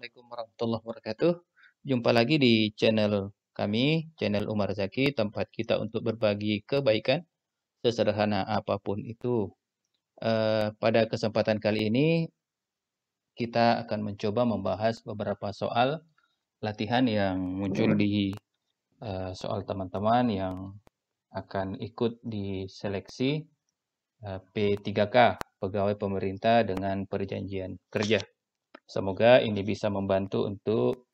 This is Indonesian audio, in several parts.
Assalamualaikum warahmatullahi wabarakatuh. Jumpa lagi di channel kami, channel Umar Zaki, tempat kita untuk berbagi kebaikan, sesederhana apapun itu. Pada kesempatan kali ini, kita akan mencoba membahas beberapa soal latihan yang muncul di soal teman-teman yang akan ikut di seleksi P3K, Pegawai Pemerintah dengan Perjanjian Kerja. Semoga ini bisa membantu untuk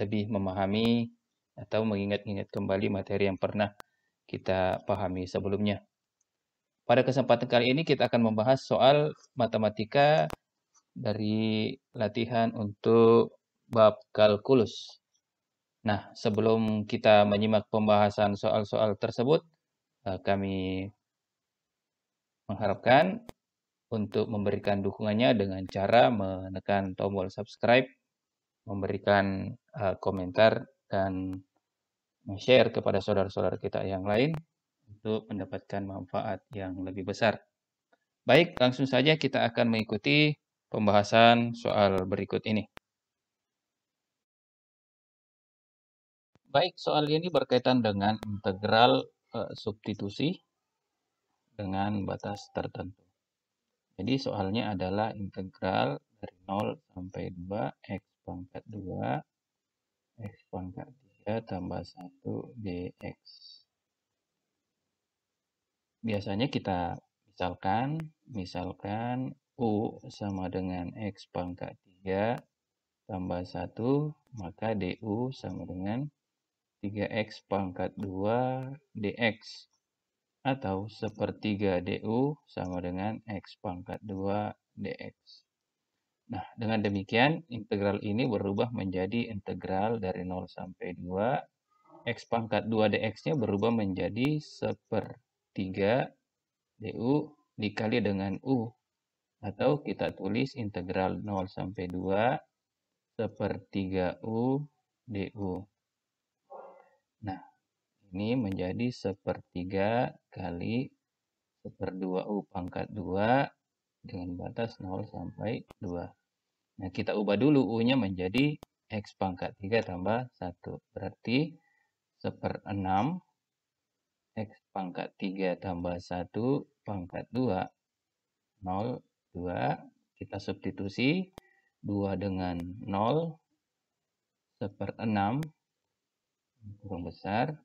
lebih memahami atau mengingat-ingat kembali materi yang pernah kita pahami sebelumnya. Pada kesempatan kali ini kita akan membahas soal matematika dari latihan untuk bab kalkulus. Nah, sebelum kita menyimak pembahasan soal-soal tersebut, kami mengharapkan untuk memberikan dukungannya dengan cara menekan tombol subscribe, memberikan komentar, dan share kepada saudara-saudara kita yang lain untuk mendapatkan manfaat yang lebih besar. Baik, langsung saja kita akan mengikuti pembahasan soal berikut ini. Baik, soal ini berkaitan dengan integral substitusi dengan batas tertentu. Jadi soalnya adalah integral dari 0 sampai 2 x pangkat 2 x pangkat 3 tambah 1 dx. Biasanya kita misalkan U sama dengan X pangkat 3 tambah 1, maka DU sama dengan 3X pangkat 2 DX. Atau sepertiga DU sama dengan X pangkat 2 DX. Nah, dengan demikian, integral ini berubah menjadi integral dari 0 sampai 2. X pangkat 2 DX-nya berubah menjadi sepertiga DU dikali dengan U. Atau kita tulis integral 0 sampai 2 sepertiga U DU. Nah, ini menjadi sepertiga kali seperdua U pangkat 2 dengan batas 0 sampai 2. Nah, kita ubah dulu U-nya menjadi X pangkat 3 tambah 1. Berarti 1/6 X pangkat 3 tambah 1 pangkat 2. 0, 2. Kita substitusi. 2 dengan 0. 1/6 kurang besar.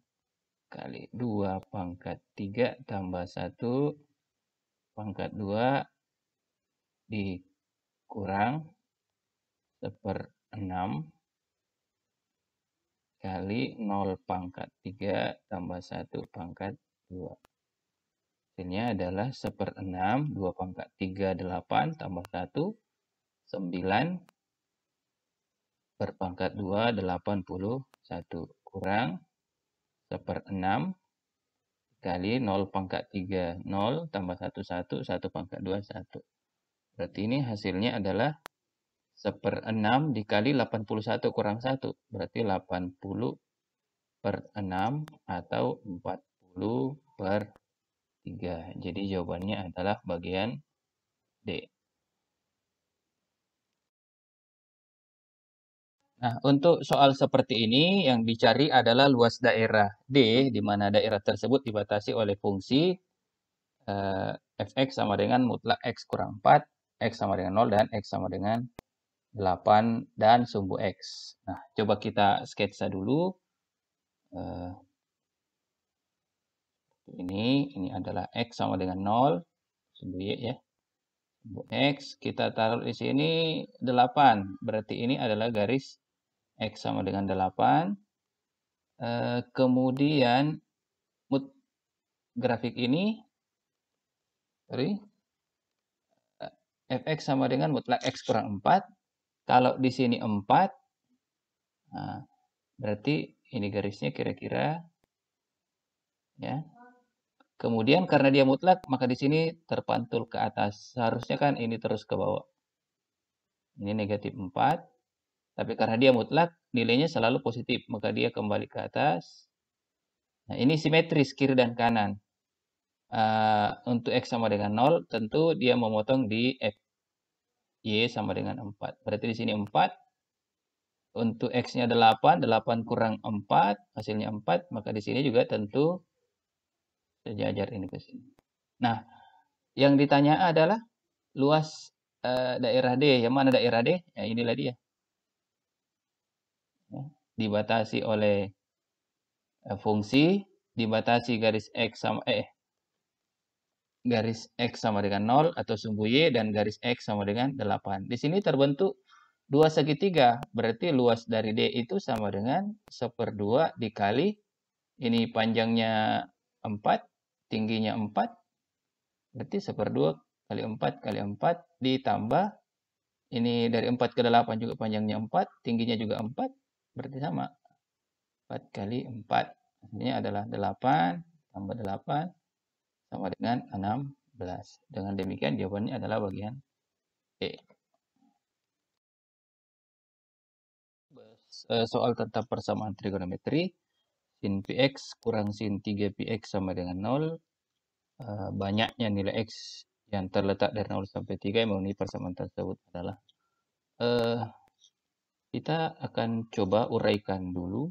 Kali 2 pangkat 3 tambah 1 pangkat 2 dikurang 1/6 kali 0 pangkat 3 tambah 1 pangkat 2. Hasilnya adalah 1/6, 2 pangkat 3, 8, tambah 1, 9, berpangkat 2, 81, kurang 1/6 kali 0 pangkat 3, 0, tambah 1, 1, 1 pangkat 2, 1. Berarti ini hasilnya adalah 1/6 dikali 81 kurang 1. Berarti 80/6 atau 40/3. Jadi jawabannya adalah bagian D. Nah, untuk soal seperti ini yang dicari adalah luas daerah D, di mana daerah tersebut dibatasi oleh fungsi fx sama dengan mutlak x kurang 4, x sama dengan 0, dan x sama dengan 8, dan sumbu x. Nah, coba kita sketsa dulu. Ini adalah x sama dengan 0, sumbu y ya. Sumbu x kita taruh di sini 8. Berarti ini adalah garis x sama dengan 8. Kemudian grafik ini fx sama dengan mutlak x kurang 4. Kalau di sini 4, nah, berarti ini garisnya kira-kira ya. Kemudian karena dia mutlak, maka di sini terpantul ke atas. Seharusnya kan ini terus ke bawah. Ini negatif 4. Tapi karena dia mutlak, nilainya selalu positif. Maka dia kembali ke atas. Nah, ini simetris kiri dan kanan. Untuk X sama dengan 0, tentu dia memotong di F. Y sama dengan 4. Berarti di sini 4. Untuk X-nya 8, 8 kurang 4, hasilnya 4. Maka di sini juga tentu sejajar ini ke sini. Nah, yang ditanya adalah luas daerah D. Yang mana daerah D? Ya, inilah dia. Ya, dibatasi oleh fungsi, dibatasi garis X sama dengan 0 atau sumbu Y, dan garis X sama dengan 8. Di sini terbentuk dua segitiga, berarti luas dari D itu sama dengan 1/2 dikali, ini panjangnya 4, tingginya 4, berarti 1/2 kali 4 kali 4 ditambah, ini dari 4 ke 8 juga panjangnya 4, tingginya juga 4, berarti sama. 4 kali 4. Ini adalah 8 tambah 8 sama dengan 16. Dengan demikian jawabannya adalah bagian E. Soal tentang persamaan trigonometri, sin Px kurang sin 3Px sama dengan 0. Banyaknya nilai X yang terletak dari 0 sampai 3 yang memenuhi persamaan tersebut adalah. Kita akan coba uraikan dulu.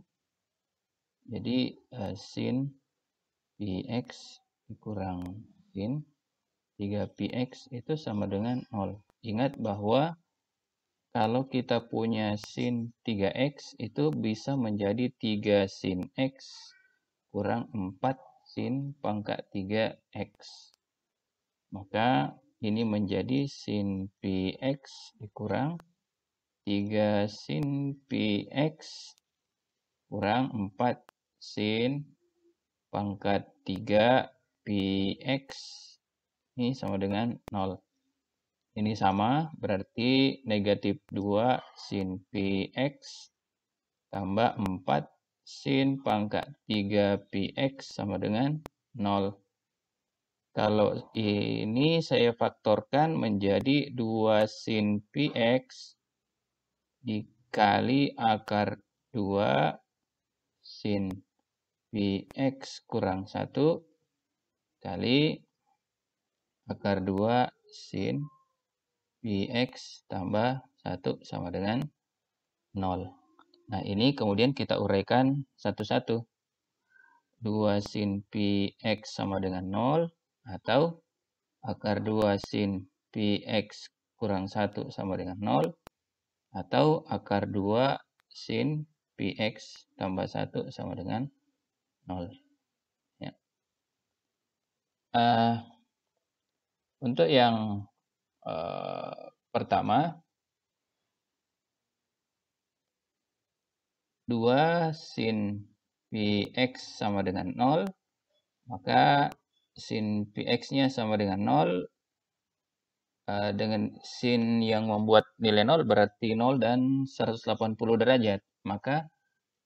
Jadi sin Px kurang sin 3Px itu sama dengan 0. Ingat bahwa kalau kita punya sin 3x itu bisa menjadi 3 sin x kurang 4 sin pangkat 3x. Maka ini menjadi sin Px dikurang 3 sin Px kurang 4 sin pangkat 3 Px. Ini sama dengan 0. Ini sama, berarti negatif 2 sin Px tambah 4 sin pangkat 3 Px sama dengan 0. Kalau ini saya faktorkan menjadi 2 sin Px dikali akar 2 sin Px kurang 1 kali akar 2 sin Px tambah 1 sama dengan 0. Nah, ini kemudian kita uraikan satu-satu. 2 sin Px sama dengan 0, atau akar 2 sin Px kurang 1 sama dengan 0, atau akar 2 sin Px tambah 1 sama dengan 0. Ya. Untuk yang pertama, 2 sin Px sama dengan 0, maka sin Px-nya sama dengan 0, dengan sin yang membuat nilai 0 berarti 0 dan 180 derajat. Maka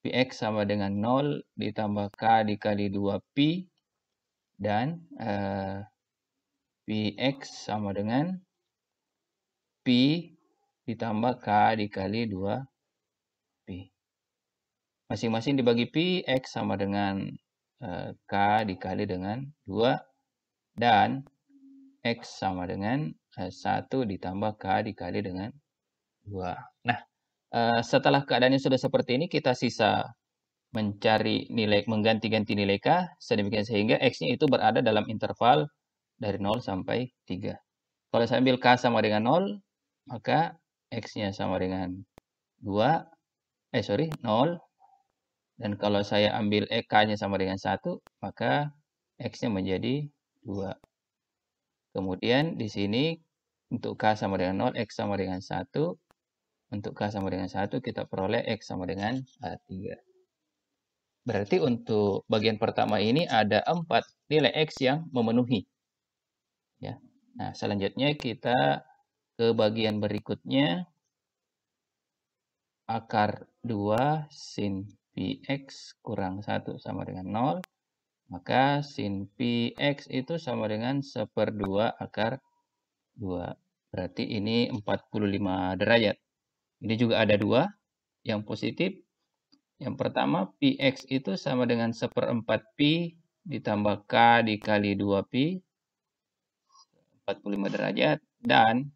Px sama dengan 0 ditambah K dikali 2Pi, dan Px sama dengan Pi ditambah K dikali 2Pi. Masing-masing dibagi Pi, X sama dengan K dikali dengan 2, dan X sama dengan 1 ditambah K dikali dengan 2. Nah, setelah keadaannya sudah seperti ini, kita sisa mencari nilai, mengganti-ganti nilai K, sedemikian sehingga X-nya itu berada dalam interval dari 0 sampai 3. Kalau saya ambil K sama dengan 0, maka X-nya sama dengan 0. Dan kalau saya ambil K-nya sama dengan 1, maka X-nya menjadi 2. Kemudian di sini untuk K sama dengan 0, X sama dengan 1. Untuk K sama dengan 1, kita peroleh X sama dengan 3. Berarti untuk bagian pertama ini ada 4 nilai X yang memenuhi. Ya. Nah, selanjutnya kita ke bagian berikutnya. Akar 2 sin Px kurang 1 sama dengan 0. Maka sin Px itu sama dengan 1/2 akar 2. Berarti ini 45 derajat. Ini juga ada 2 yang positif. Yang pertama, Px itu sama dengan 1/4 Pi ditambah K dikali 2 Pi, 45 derajat. Dan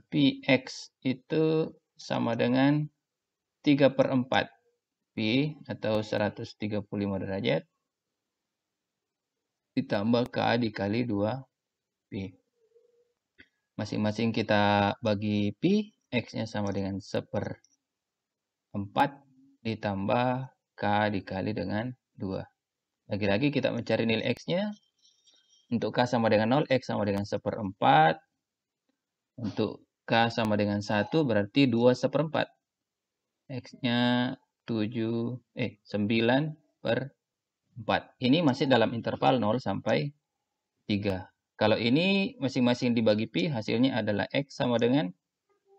Px itu sama dengan 3/4 P atau 135 derajat ditambah K dikali 2 P. Masing-masing kita bagi P, X-nya sama dengan 1/4 ditambah K dikali dengan 2. Lagi-lagi kita mencari nilai X-nya. Untuk K sama dengan 0, X sama dengan 1/4. Untuk K sama dengan 1 berarti 2/4. X-nya 9/4. Ini masih dalam interval 0 sampai 3. Kalau ini masing-masing dibagi Pi, hasilnya adalah X sama dengan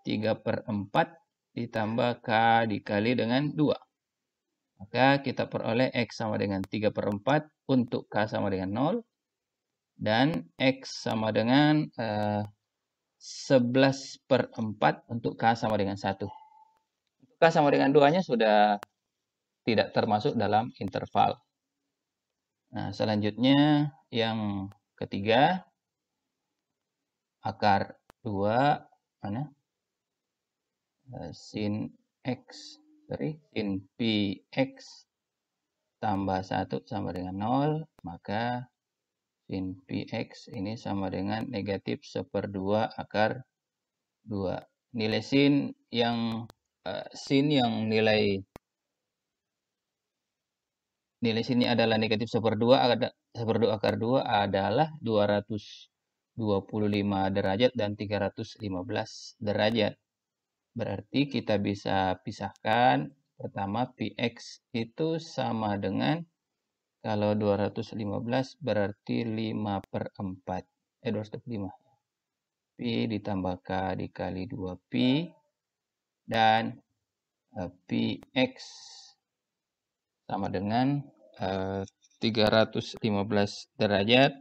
3/4 ditambah K dikali dengan 2. Maka kita peroleh X sama dengan 3/4 untuk K sama dengan 0. Dan X sama dengan 11/4 untuk K sama dengan 1. K sama dengan 2-nya sudah tidak termasuk dalam interval. Nah, selanjutnya yang ketiga, akar 2, mana? Sin Px tambah 1 sama dengan 0, maka sin Px ini sama dengan negatif 1/2 akar 2. Nilai sin yang nilai sinnya adalah negatif 1/2 akar 2 adalah 225 derajat dan 315 derajat. Berarti kita bisa pisahkan. Pertama, Px itu sama dengan, kalau 215 berarti 5/4. 205. Pi ditambah K dikali 2Pi. Dan Px sama dengan 315 derajat.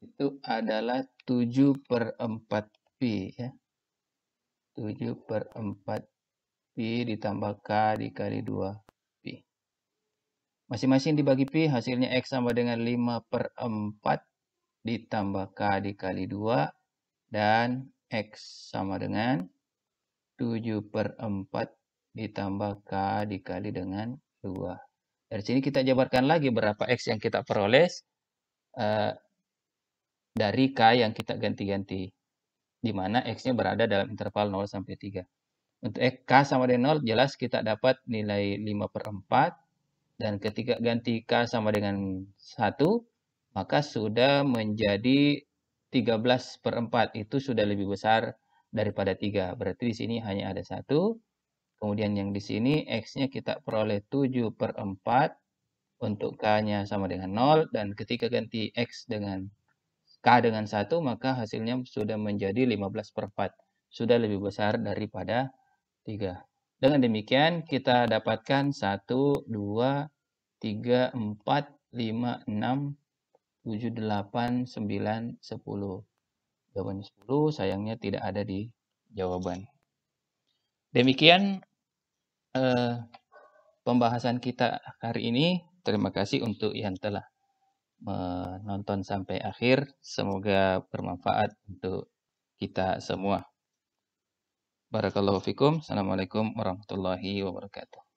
Itu adalah 7/4 Pi. Ya. 7/4 Pi ditambah K dikali 2 Pi. Masing-masing dibagi Pi, hasilnya X sama dengan 5/4 ditambah K dikali 2. Dan X sama dengan 7/4 ditambah K dikali dengan 2. Dari sini kita jabarkan lagi berapa X yang kita peroleh dari K yang kita ganti-ganti. Di mana X-nya berada dalam interval 0 sampai 3. Untuk K sama dengan 0, jelas kita dapat nilai 5/4. Dan ketika ganti K sama dengan 1, maka sudah menjadi 13/4. Itu sudah lebih besar daripada 3. Berarti di sini hanya ada 1. Kemudian yang di sini X-nya kita peroleh 7/4. Untuk K-nya sama dengan 0. Dan ketika ganti X dengan K dengan 1, maka hasilnya sudah menjadi 15/4. Sudah lebih besar daripada 3. Dengan demikian kita dapatkan 1, 2, 3, 4, 5, 6, 7, 8, 9, 10. Jawabannya 10, sayangnya tidak ada di jawaban. Demikian pembahasan kita hari ini. Terima kasih untuk yang telah menonton sampai akhir. Semoga bermanfaat untuk kita semua. Barakallahu fikum. Assalamualaikum warahmatullahi wabarakatuh.